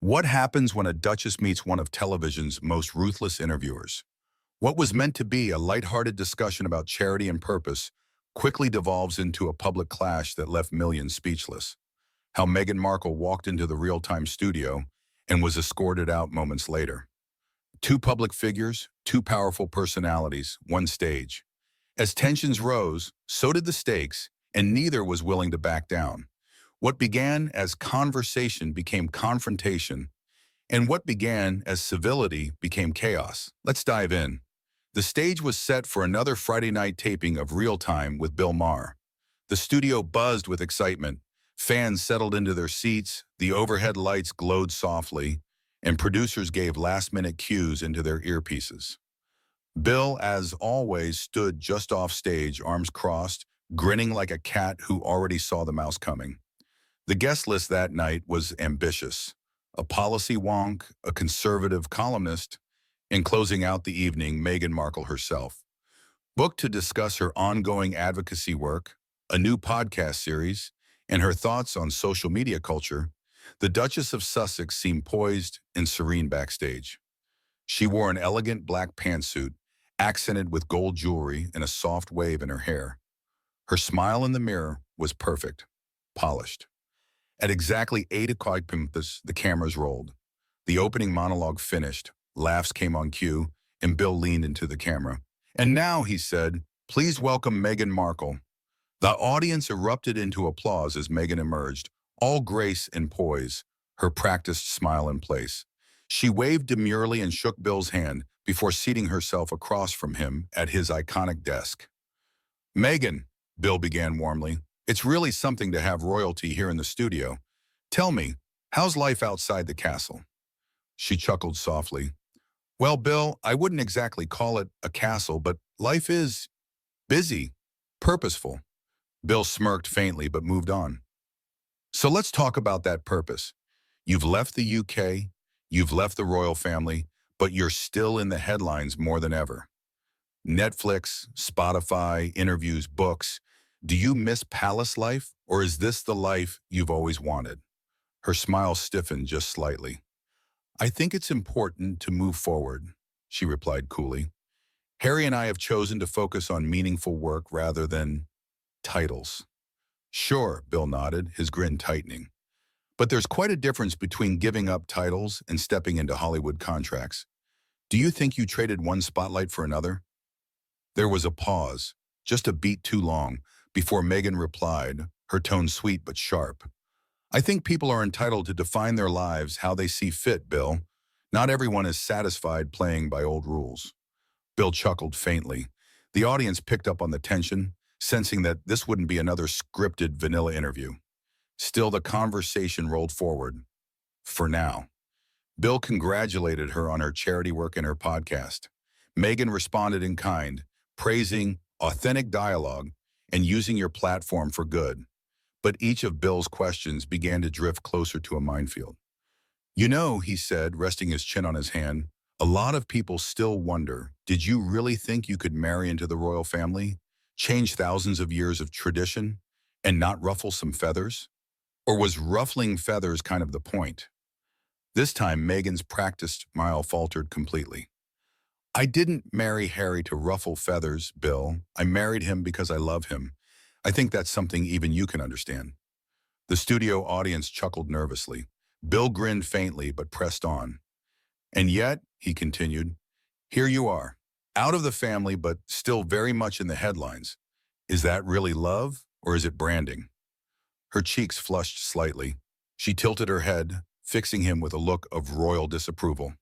What happens when a duchess meets one of television's most ruthless interviewers? What was meant to be a lighthearted discussion about charity and purpose quickly devolves into a public clash that left millions speechless. How Meghan Markle walked into the real-time studio and was escorted out moments later. Two public figures, two powerful personalities, one stage. As tensions rose, so did the stakes, and neither was willing to back down. What began as conversation became confrontation, and what began as civility became chaos. Let's dive in. The stage was set for another Friday night taping of Real Time with Bill Maher. The studio buzzed with excitement. Fans settled into their seats, the overhead lights glowed softly, and producers gave last-minute cues into their earpieces. Bill, as always, stood just off stage, arms crossed, grinning like a cat who already saw the mouse coming. The guest list that night was ambitious. A policy wonk, a conservative columnist, and closing out the evening, Meghan Markle herself. Booked to discuss her ongoing advocacy work, a new podcast series, and her thoughts on social media culture, the Duchess of Sussex seemed poised and serene backstage. She wore an elegant black pantsuit, accented with gold jewelry and a soft wave in her hair. Her smile in the mirror was perfect, polished. At exactly 8 o'clock, the cameras rolled. The opening monologue finished, laughs came on cue, and Bill leaned into the camera. "And now," he said, "please welcome Meghan Markle." The audience erupted into applause as Meghan emerged, all grace and poise, her practiced smile in place. She waved demurely and shook Bill's hand before seating herself across from him at his iconic desk. "Meghan," Bill began warmly, "it's really something to have royalty here in the studio. Tell me, how's life outside the castle?" She chuckled softly. "Well, Bill, I wouldn't exactly call it a castle, but life is busy, purposeful." Bill smirked faintly but moved on. "So let's talk about that purpose. You've left the UK, you've left the royal family, but you're still in the headlines more than ever. Netflix, Spotify, interviews, books. Do you miss palace life, or is this the life you've always wanted?" Her smile stiffened just slightly. "I think it's important to move forward," she replied coolly. "Harry and I have chosen to focus on meaningful work rather than titles." "Sure," Bill nodded, his grin tightening. "But there's quite a difference between giving up titles and stepping into Hollywood contracts. Do you think you traded one spotlight for another?" There was a pause, just a beat too long, before Meghan replied, her tone sweet but sharp. "I think people are entitled to define their lives how they see fit, Bill. Not everyone is satisfied playing by old rules." Bill chuckled faintly. The audience picked up on the tension, sensing that this wouldn't be another scripted vanilla interview. Still, the conversation rolled forward. For now. Bill congratulated her on her charity work and her podcast. Meghan responded in kind, praising authentic dialogue and using your platform for good. But each of Bill's questions began to drift closer to a minefield. "You know," he said, resting his chin on his hand, "a lot of people still wonder, did you really think you could marry into the royal family, change thousands of years of tradition, and not ruffle some feathers? Or was ruffling feathers kind of the point?" This time, Meghan's practiced smile faltered completely. "I didn't marry Harry to ruffle feathers, Bill. I married him because I love him. I think that's something even you can understand." The studio audience chuckled nervously. Bill grinned faintly but pressed on. "And yet," he continued, "here you are, out of the family but still very much in the headlines. Is that really love, or is it branding?" Her cheeks flushed slightly. She tilted her head, fixing him with a look of royal disapproval.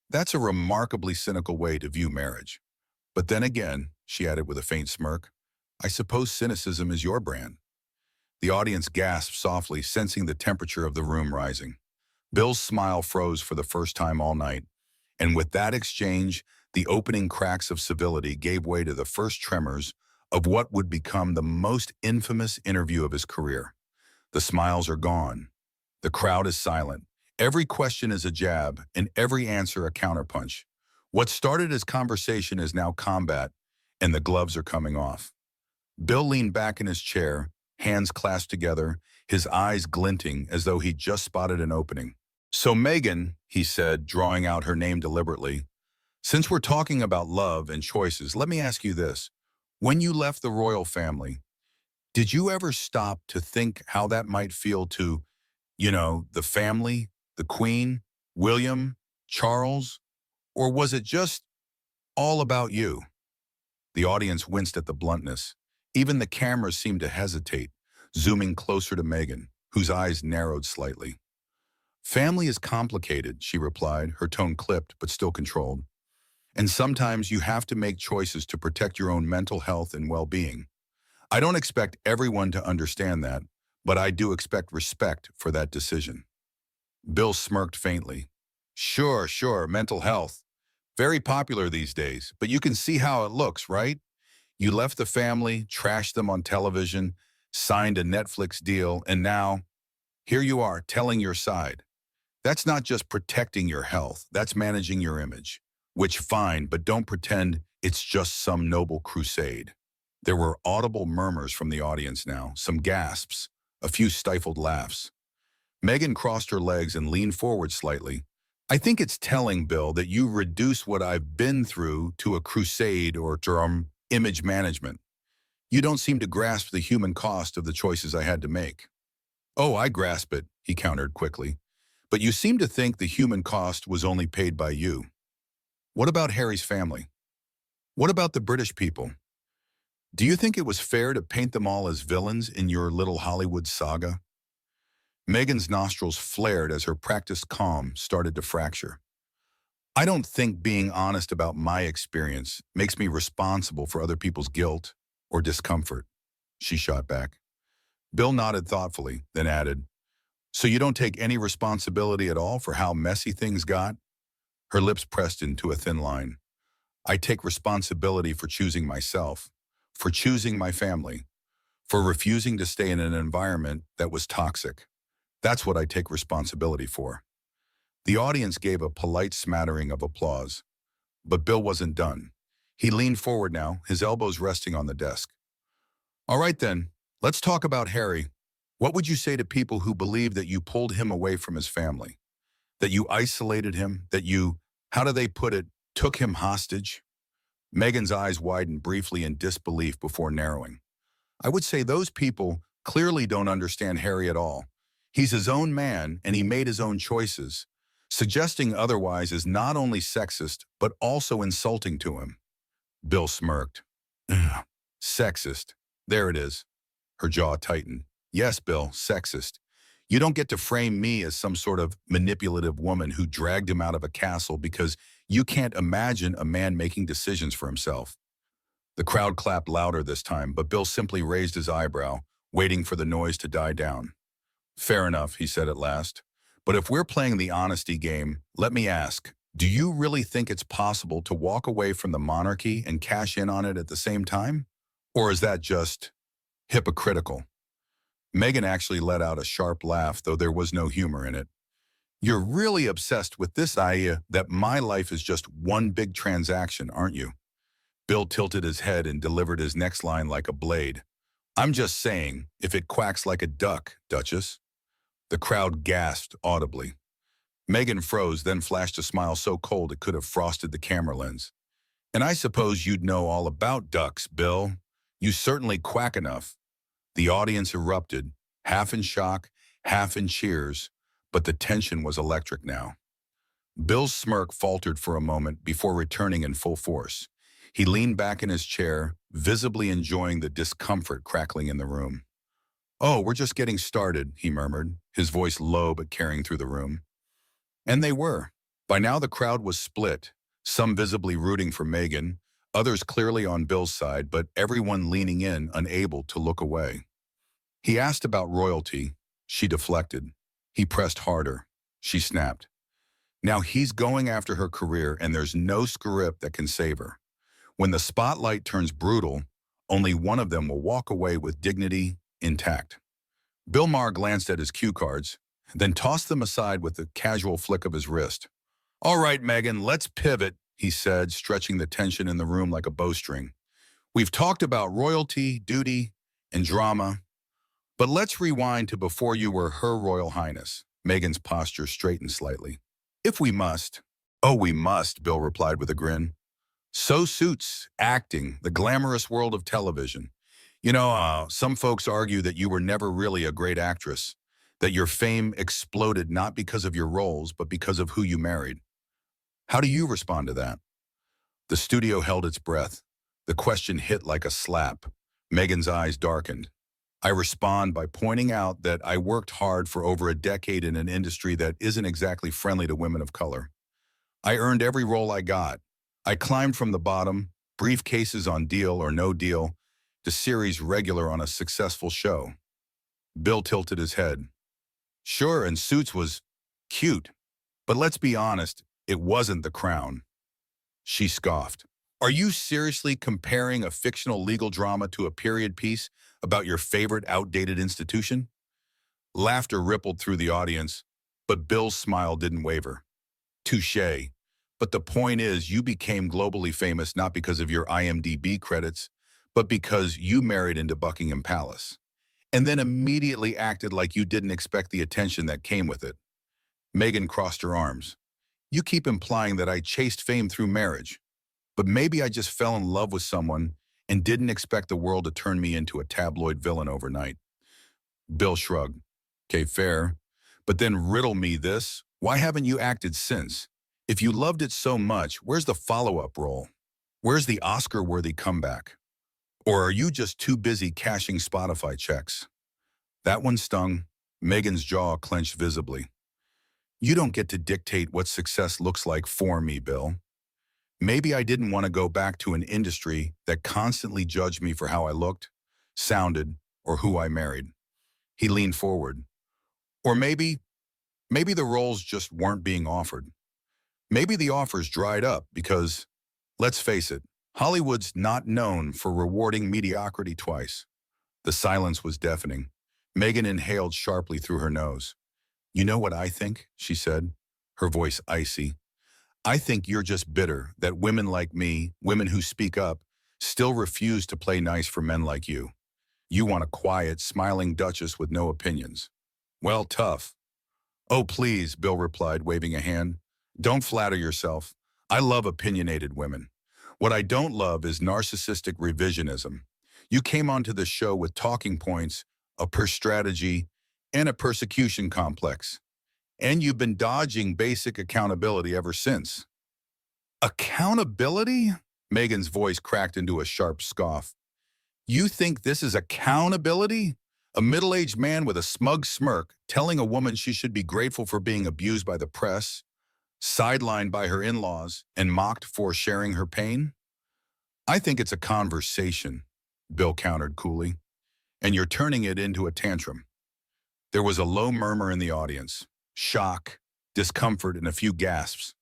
"That's a remarkably cynical way to view marriage. But then again," she added with a faint smirk, "I suppose cynicism is your brand." The audience gasped softly, sensing the temperature of the room rising. Bill's smile froze for the first time all night, and with that exchange, the opening cracks of civility gave way to the first tremors of what would become the most infamous interview of his career. The smiles are gone. The crowd is silent. Every question is a jab, and every answer a counterpunch. What started as conversation is now combat, and the gloves are coming off. Bill leaned back in his chair, hands clasped together, his eyes glinting as though he'd just spotted an opening. So Meghan, he said, drawing out her name deliberately, since we're talking about love and choices, let me ask you this. When you left the royal family, did you ever stop to think how that might feel to, the family, the Queen, William, Charles? Or was it just all about you? The audience winced at the bluntness. Even the cameras seemed to hesitate, zooming closer to Meghan, whose eyes narrowed slightly. Family is complicated, she replied, her tone clipped but still controlled. And sometimes you have to make choices to protect your own mental health and well-being. I don't expect everyone to understand that, but I do expect respect for that decision. Bill smirked faintly. Sure, mental health. Very popular these days, but you can see how it looks, right? You left the family, trashed them on television, signed a Netflix deal, and now, here you are telling your side. That's not just protecting your health, that's managing your image. Which fine, but don't pretend it's just some noble crusade. There were audible murmurs from the audience now, some gasps, a few stifled laughs. Meghan crossed her legs and leaned forward slightly. I think it's telling, Bill, that you reduce what I've been through to a crusade or term image management. You don't seem to grasp the human cost of the choices I had to make. Oh, I grasp it, he countered quickly. But you seem to think the human cost was only paid by you. What about Harry's family? What about the British people? Do you think it was fair to paint them all as villains in your little Hollywood saga? Meghan's nostrils flared as her practiced calm started to fracture. I don't think being honest about my experience makes me responsible for other people's guilt or discomfort, she shot back. Bill nodded thoughtfully, then added, so you don't take any responsibility at all for how messy things got? Her lips pressed into a thin line. I take responsibility for choosing myself, for choosing my family, for refusing to stay in an environment that was toxic. That's what I take responsibility for. The audience gave a polite smattering of applause, but Bill wasn't done. He leaned forward now, his elbows resting on the desk. All right then, let's talk about Harry. What would you say to people who believe that you pulled him away from his family? That you isolated him? That you, how do they put it, took him hostage? Meghan's eyes widened briefly in disbelief before narrowing. I would say those people clearly don't understand Harry at all. He's his own man and he made his own choices. Suggesting otherwise is not only sexist, but also insulting to him. Bill smirked. Ugh, sexist. There it is. Her jaw tightened. Yes, Bill, sexist. You don't get to frame me as some sort of manipulative woman who dragged him out of a castle because you can't imagine a man making decisions for himself. The crowd clapped louder this time, but Bill simply raised his eyebrow, waiting for the noise to die down. Fair enough, he said at last. But if we're playing the honesty game, let me ask, do you really think it's possible to walk away from the monarchy and cash in on it at the same time? Or is that just hypocritical? Meghan actually let out a sharp laugh, though there was no humor in it. You're really obsessed with this idea that my life is just one big transaction, aren't you? Bill tilted his head and delivered his next line like a blade. I'm just saying, if it quacks like a duck, Duchess. The crowd gasped audibly. Meghan froze, then flashed a smile so cold it could have frosted the camera lens. And I suppose you'd know all about ducks, Bill. You certainly quack enough. The audience erupted, half in shock, half in cheers, but the tension was electric now. Bill's smirk faltered for a moment before returning in full force. He leaned back in his chair, visibly enjoying the discomfort crackling in the room. Oh, we're just getting started, he murmured, his voice low but carrying through the room. And they were. By now the crowd was split, some visibly rooting for Meghan, others clearly on Bill's side, but everyone leaning in, unable to look away. He asked about royalty. She deflected. He pressed harder. She snapped. Now he's going after her career, and there's no script that can save her. When the spotlight turns brutal, only one of them will walk away with dignity intact. Bill Maher glanced at his cue cards, then tossed them aside with a casual flick of his wrist. All right, Meghan, let's pivot, he said, stretching the tension in the room like a bowstring. We've talked about royalty, duty, and drama, but let's rewind to before you were Her Royal Highness. Meghan's posture straightened slightly. If we must. Oh, we must, Bill replied with a grin. So suits acting, the glamorous world of television. Some folks argue that you were never really a great actress, that your fame exploded not because of your roles, but because of who you married. How do you respond to that? The studio held its breath. The question hit like a slap. Meghan's eyes darkened. I respond by pointing out that I worked hard for over a decade in an industry that isn't exactly friendly to women of color. I earned every role I got. I climbed from the bottom, briefcases on Deal or No Deal, to series regular on a successful show. Bill tilted his head. Sure, and Suits was cute, but let's be honest, it wasn't the crown. She scoffed. Are you seriously comparing a fictional legal drama to a period piece about your favorite outdated institution? Laughter rippled through the audience, but Bill's smile didn't waver. Touché. But the point is, you became globally famous not because of your IMDb credits, but because you married into Buckingham Palace, and then immediately acted like you didn't expect the attention that came with it. Meghan crossed her arms. You keep implying that I chased fame through marriage, but maybe I just fell in love with someone and didn't expect the world to turn me into a tabloid villain overnight. Bill shrugged. Okay, fair. But then riddle me this. Why haven't you acted since? If you loved it so much, where's the follow-up role? Where's the Oscar-worthy comeback? Or are you just too busy cashing Spotify checks? That one stung. Meghan's jaw clenched visibly. You don't get to dictate what success looks like for me, Bill. Maybe I didn't want to go back to an industry that constantly judged me for how I looked, sounded, or who I married. He leaned forward. Or maybe the roles just weren't being offered. Maybe the offers dried up because, let's face it, Hollywood's not known for rewarding mediocrity twice. The silence was deafening. Meghan inhaled sharply through her nose. You know what I think? She said, her voice icy. I think you're just bitter that women like me, women who speak up, still refuse to play nice for men like you. You want a quiet, smiling duchess with no opinions. Well, tough. Oh, please, Bill replied, waving a hand. Don't flatter yourself. I love opinionated women. What I don't love is narcissistic revisionism. You came onto the show with talking points, a strategy, and a persecution complex. And you've been dodging basic accountability ever since. Accountability? Meghan's voice cracked into a sharp scoff. You think this is accountability? A middle-aged man with a smug smirk telling a woman she should be grateful for being abused by the press, sidelined by her in-laws, and mocked for sharing her pain? I think it's a conversation, Bill countered coolly, and you're turning it into a tantrum. There was a low murmur in the audience, shock, discomfort, and a few gasps.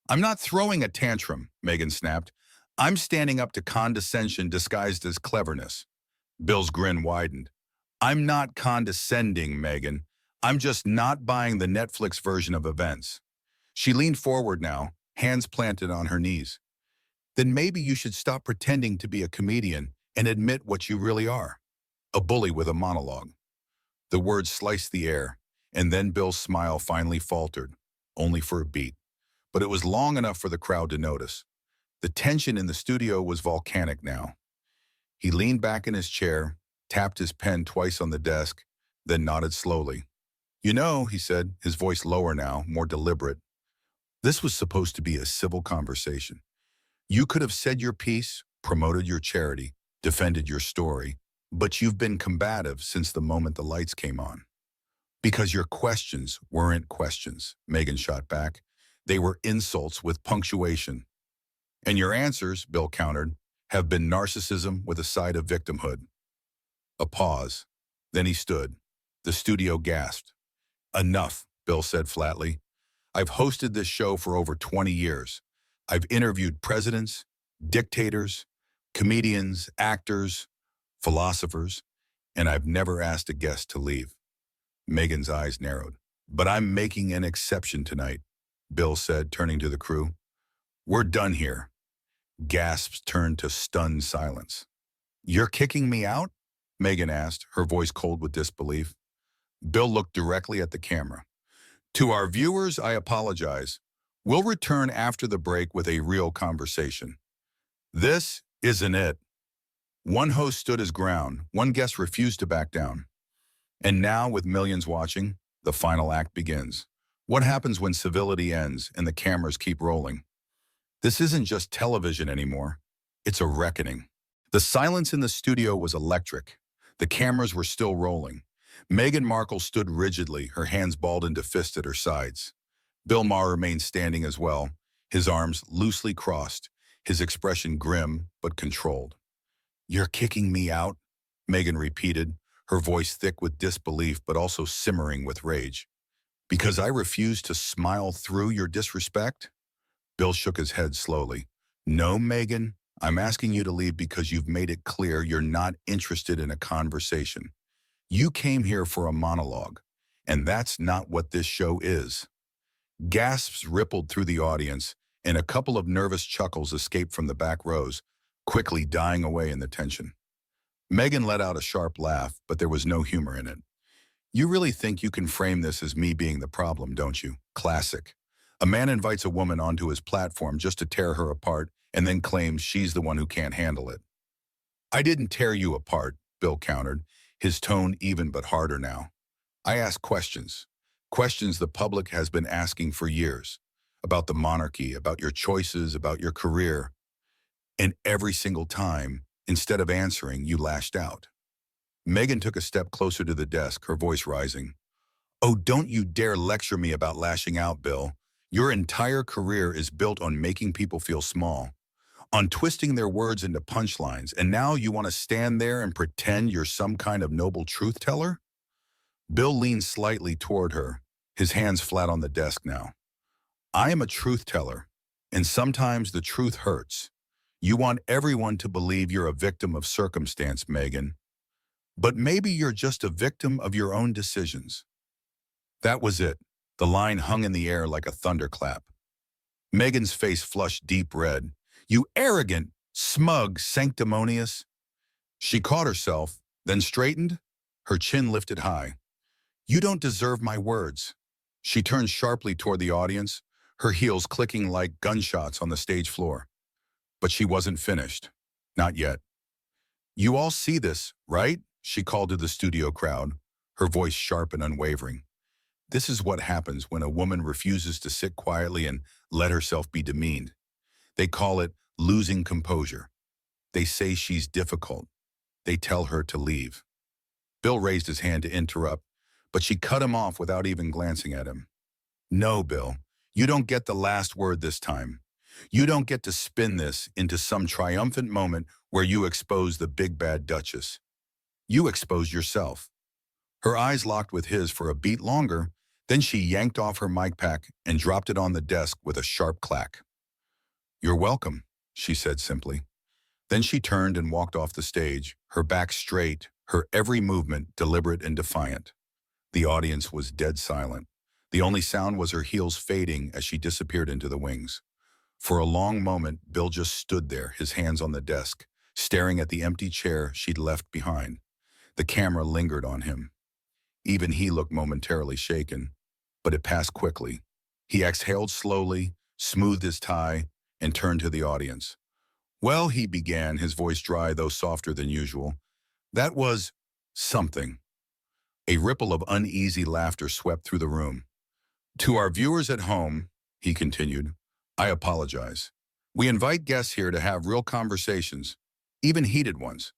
I'm not throwing a tantrum, Meghan snapped. I'm standing up to condescension disguised as cleverness. Bill's grin widened. I'm not condescending, Meghan. I'm just not buying the Netflix version of events. She leaned forward now, hands planted on her knees. Then maybe you should stop pretending to be a comedian and admit what you really are. A bully with a monologue. The words sliced the air, and then Bill's smile finally faltered, only for a beat. But it was long enough for the crowd to notice. The tension in the studio was volcanic now. He leaned back in his chair, tapped his pen twice on the desk, then nodded slowly. You know, he said, his voice lower now, more deliberate, this was supposed to be a civil conversation. You could have said your piece, promoted your charity, defended your story, but you've been combative since the moment the lights came on. Because your questions weren't questions, Meghan shot back. They were insults with punctuation. And your answers, Bill countered, have been narcissism with a side of victimhood. A pause. Then he stood. The studio gasped. Enough, Bill said flatly. I've hosted this show for over 20 years. I've interviewed presidents, dictators, comedians, actors, philosophers, and I've never asked a guest to leave. Meghan's eyes narrowed. But I'm making an exception tonight, Bill said, turning to the crew. We're done here. Gasps turned to stunned silence. You're kicking me out? Meghan asked, her voice cold with disbelief. Bill looked directly at the camera. To our viewers, I apologize. We'll return after the break with a real conversation. This isn't it. One host stood his ground, one guest refused to back down. And now, with millions watching, the final act begins. What happens when civility ends and the cameras keep rolling? This isn't just television anymore. It's a reckoning. The silence in the studio was electric. The cameras were still rolling. Meghan Markle stood rigidly, her hands balled into fists at her sides. Bill Maher remained standing as well, his arms loosely crossed, his expression grim but controlled. "You're kicking me out?" Meghan repeated, her voice thick with disbelief but also simmering with rage. "Because I refuse to smile through your disrespect?" Bill shook his head slowly. "No, Meghan, I'm asking you to leave because you've made it clear you're not interested in a conversation. You came here for a monologue, and that's not what this show is." Gasps rippled through the audience, and a couple of nervous chuckles escaped from the back rows, quickly dying away in the tension. Meghan let out a sharp laugh, but there was no humor in it. "You really think you can frame this as me being the problem, don't you? Classic. A man invites a woman onto his platform just to tear her apart and then claims she's the one who can't handle it." "I didn't tear you apart," Bill countered, his tone even but harder now. "I asked questions. Questions the public has been asking for years. About the monarchy, about your choices, about your career. And every single time, instead of answering, you lashed out." Meghan took a step closer to the desk, her voice rising. "Oh, don't you dare lecture me about lashing out, Bill. Your entire career is built on making people feel small, on twisting their words into punchlines, and now you want to stand there and pretend you're some kind of noble truth teller?" Bill leaned slightly toward her, his hands flat on the desk now. "I am a truth teller, and sometimes the truth hurts. You want everyone to believe you're a victim of circumstance, Meghan. But maybe you're just a victim of your own decisions." That was it. The line hung in the air like a thunderclap. Meghan's face flushed deep red. "You arrogant, smug, sanctimonious." She caught herself, then straightened, her chin lifted high. "You don't deserve my words." She turned sharply toward the audience, her heels clicking like gunshots on the stage floor. But she wasn't finished. Not yet. "You all see this, right?" she called to the studio crowd, her voice sharp and unwavering. "This is what happens when a woman refuses to sit quietly and let herself be demeaned. They call it losing composure. They say she's difficult. They tell her to leave." Bill raised his hand to interrupt, but she cut him off without even glancing at him. "No, Bill, you don't get the last word this time. You don't get to spin this into some triumphant moment where you expose the big bad Duchess. You expose yourself." Her eyes locked with his for a beat longer, then she yanked off her mic pack and dropped it on the desk with a sharp clack. "You're welcome," she said simply. Then she turned and walked off the stage, her back straight, her every movement deliberate and defiant. The audience was dead silent. The only sound was her heels fading as she disappeared into the wings. For a long moment, Bill just stood there, his hands on the desk, staring at the empty chair she'd left behind. The camera lingered on him. Even he looked momentarily shaken, but it passed quickly. He exhaled slowly, smoothed his tie, and turned to the audience. "Well," he began, his voice dry though softer than usual, "that was something." A ripple of uneasy laughter swept through the room. "To our viewers at home," he continued, "I apologize. We invite guests here to have real conversations, even heated ones.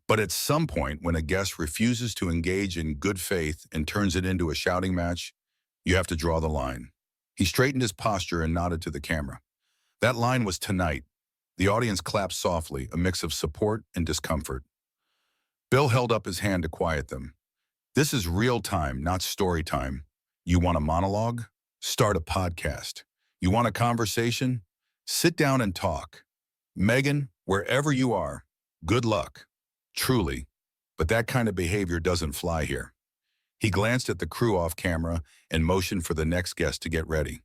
But at some point, when a guest refuses to engage in good faith and turns it into a shouting match, you have to draw the line." He straightened his posture and nodded to the camera. That line was tonight. The audience clapped softly, a mix of support and discomfort. Bill held up his hand to quiet them. "This is real time, not story time. You want a monologue? Start a podcast. You want a conversation? Sit down and talk. Meghan, wherever you are, good luck. Truly. But that kind of behavior doesn't fly here." He glanced at the crew off camera and motioned for the next guest to get ready.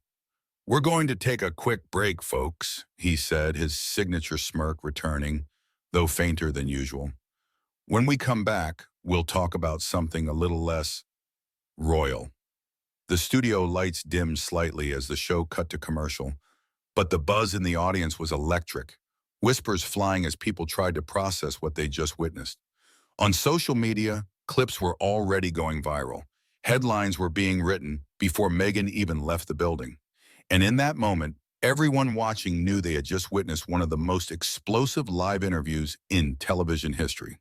"We're going to take a quick break, folks," he said, his signature smirk returning, though fainter than usual. "When we come back, we'll talk about something a little less royal." The studio lights dimmed slightly as the show cut to commercial, but the buzz in the audience was electric, whispers flying as people tried to process what they just witnessed. On social media, clips were already going viral. Headlines were being written before Meghan even left the building. And in that moment, everyone watching knew they had just witnessed one of the most explosive live interviews in television history.